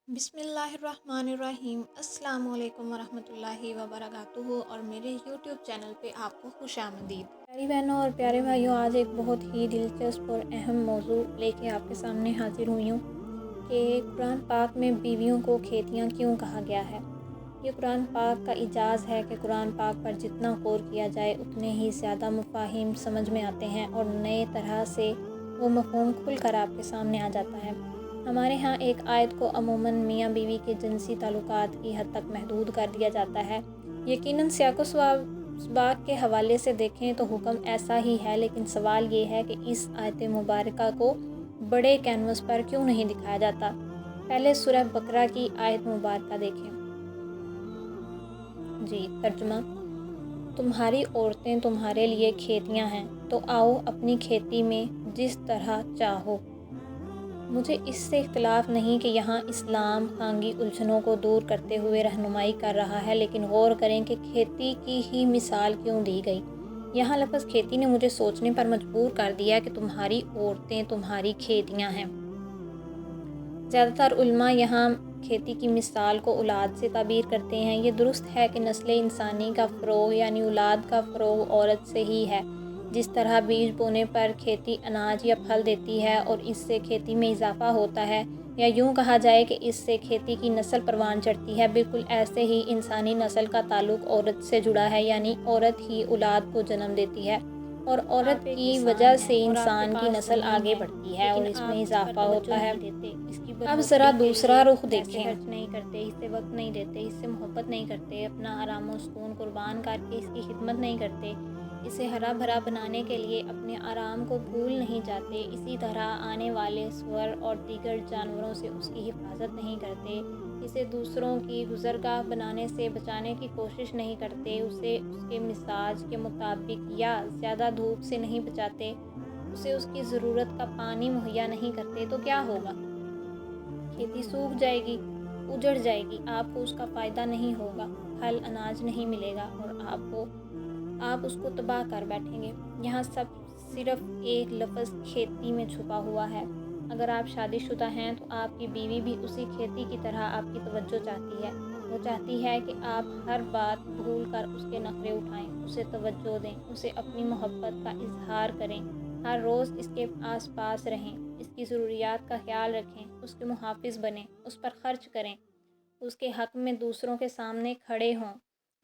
بسم اللہ الرحمن الرحیم۔ السلام علیکم ورحمۃ اللہ وبرکاتہ اور میرے یوٹیوب چینل پہ آپ کو خوش آمدید۔ پیاری بہنوں اور پیارے بھائیوں، آج ایک بہت ہی دلچسپ اور اہم موضوع لے کے آپ کے سامنے حاضر ہوئی ہوں کہ قرآن پاک میں بیویوں کو کھیتیاں کیوں کہا گیا ہے۔ یہ قرآن پاک کا اعجاز ہے کہ قرآن پاک پر جتنا غور کیا جائے اتنے ہی زیادہ مفاہیم سمجھ میں آتے ہیں اور نئے طرح سے وہ مفہوم کھل کر آپ کے سامنے آ جاتا ہے۔ ہمارے ہاں ایک آیت کو عموماً میاں بیوی کے جنسی تعلقات کی حد تک محدود کر دیا جاتا ہے۔ یقیناً سیاق و سباق کے حوالے سے دیکھیں تو حکم ایسا ہی ہے، لیکن سوال یہ ہے کہ اس آیت مبارکہ کو بڑے کینوس پر کیوں نہیں دکھایا جاتا۔ پہلے سورہ بقرہ کی آیت مبارکہ دیکھیں۔ ترجمہ: تمہاری عورتیں تمہارے لیے کھیتیاں ہیں، تو آؤ اپنی کھیتی میں جس طرح چاہو۔ مجھے اس سے اختلاف نہیں کہ یہاں اسلام خانگی الجھنوں کو دور کرتے ہوئے رہنمائی کر رہا ہے، لیکن غور کریں کہ کھیتی کی ہی مثال کیوں دی گئی۔ یہاں لفظ کھیتی نے مجھے سوچنے پر مجبور کر دیا کہ تمہاری عورتیں تمہاری کھیتیاں ہیں۔ زیادہ تر علماء یہاں کھیتی کی مثال کو اولاد سے تعبیر کرتے ہیں۔ یہ درست ہے کہ نسل انسانی کا فروغ یعنی اولاد کا فروغ عورت سے ہی ہے۔ جس طرح بیج بونے پر کھیتی اناج یا پھل دیتی ہے اور اس سے کھیتی میں اضافہ ہوتا ہے، یا یوں کہا جائے کہ اس سے کھیتی کی نسل پروان چڑھتی ہے، بالکل ایسے ہی انسانی نسل کا تعلق عورت سے جڑا ہے، یعنی عورت ہی اولاد کو جنم دیتی ہے اور عورت کی وجہ سے انسان کی نسل آگے بڑھتی ہے اور اس میں اضافہ ہوتا ہے۔ اب ذرا دوسرا رخ دیکھیں۔ خرچ نہیں کرتے، اس سے وقت نہیں دیتے، اس سے محبت نہیں کرتے، اپنا آرام و سکون قربان کر کے اس کی خدمت نہیں کرتے، اسے ہرا بھرا بنانے کے لیے اپنے آرام کو بھول نہیں جاتے، اسی طرح آنے والے سور اور دیگر جانوروں سے اس کی حفاظت نہیں کرتے، اسے دوسروں کی گزرگاہ بنانے سے بچانے کی کوشش نہیں کرتے، اسے اس کے مزاج کے مطابق یا زیادہ دھوپ سے نہیں بچاتے، اسے اس کی ضرورت کا پانی مہیا نہیں کرتے، تو کیا ہوگا؟ کھیتی سوکھ جائے گی، اجڑ جائے گی، آپ کو اس کا فائدہ نہیں ہوگا، پھل اناج نہیں ملے گا اور آپ اس کو تباہ کر بیٹھیں گے۔ یہاں صرف ایک لفظ کھیتی میں چھپا ہوا ہے۔ اگر آپ شادی شدہ ہیں تو آپ کی بیوی بھی اسی کھیتی کی طرح آپ کی توجہ چاہتی ہے۔ وہ چاہتی ہے کہ آپ ہر بات بھول کر اس کے نخرے اٹھائیں، اسے توجہ دیں، اسے اپنی محبت کا اظہار کریں، ہر روز اس کے آس پاس رہیں، اس کی ضروریات کا خیال رکھیں، اس کے محافظ بنیں، اس پر خرچ کریں، اس کے حق میں دوسروں کے سامنے کھڑے ہوں،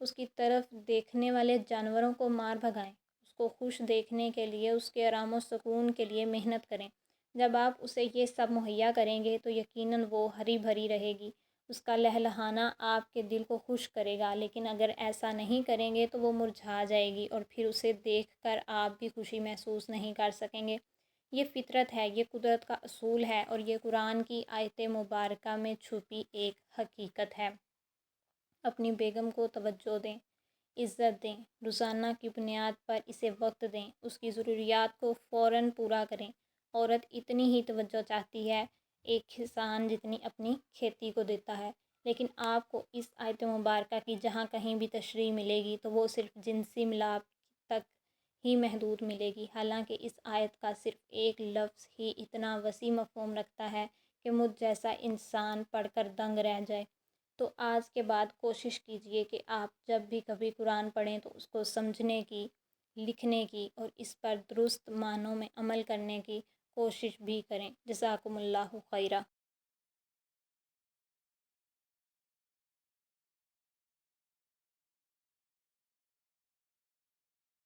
اس کی طرف دیکھنے والے جانوروں کو مار بھگائیں، اس کو خوش دیکھنے کے لیے، اس کے آرام و سکون کے لیے محنت کریں۔ جب آپ اسے یہ سب مہیا کریں گے تو یقیناً وہ ہری بھری رہے گی، اس کا لہلہانا آپ کے دل کو خوش کرے گا، لیکن اگر ایسا نہیں کریں گے تو وہ مرجھا جائے گی اور پھر اسے دیکھ کر آپ بھی خوشی محسوس نہیں کر سکیں گے۔ یہ فطرت ہے، یہ قدرت کا اصول ہے اور یہ قرآن کی آیت مبارکہ میں چھپی ایک حقیقت ہے۔ اپنی بیگم کو توجہ دیں، عزت دیں، روزانہ کی بنیاد پر اسے وقت دیں، اس کی ضروریات کو فوراً پورا کریں۔ عورت اتنی ہی توجہ چاہتی ہے ایک کسان جتنی اپنی کھیتی کو دیتا ہے، لیکن آپ کو اس آیت مبارکہ کی جہاں کہیں بھی تشریح ملے گی تو وہ صرف جنسی ملاپ تک ہی محدود ملے گی، حالانکہ اس آیت کا صرف ایک لفظ ہی اتنا وسیع مفہوم رکھتا ہے کہ مجھ جیسا انسان پڑھ کر دنگ رہ جائے۔ تو آج کے بعد کوشش کیجئے کہ آپ جب بھی کبھی قرآن پڑھیں تو اس کو سمجھنے کی، لکھنے کی اور اس پر درست معنوں میں عمل کرنے کی کوشش بھی کریں۔ جزاکم اللہ خیرہ۔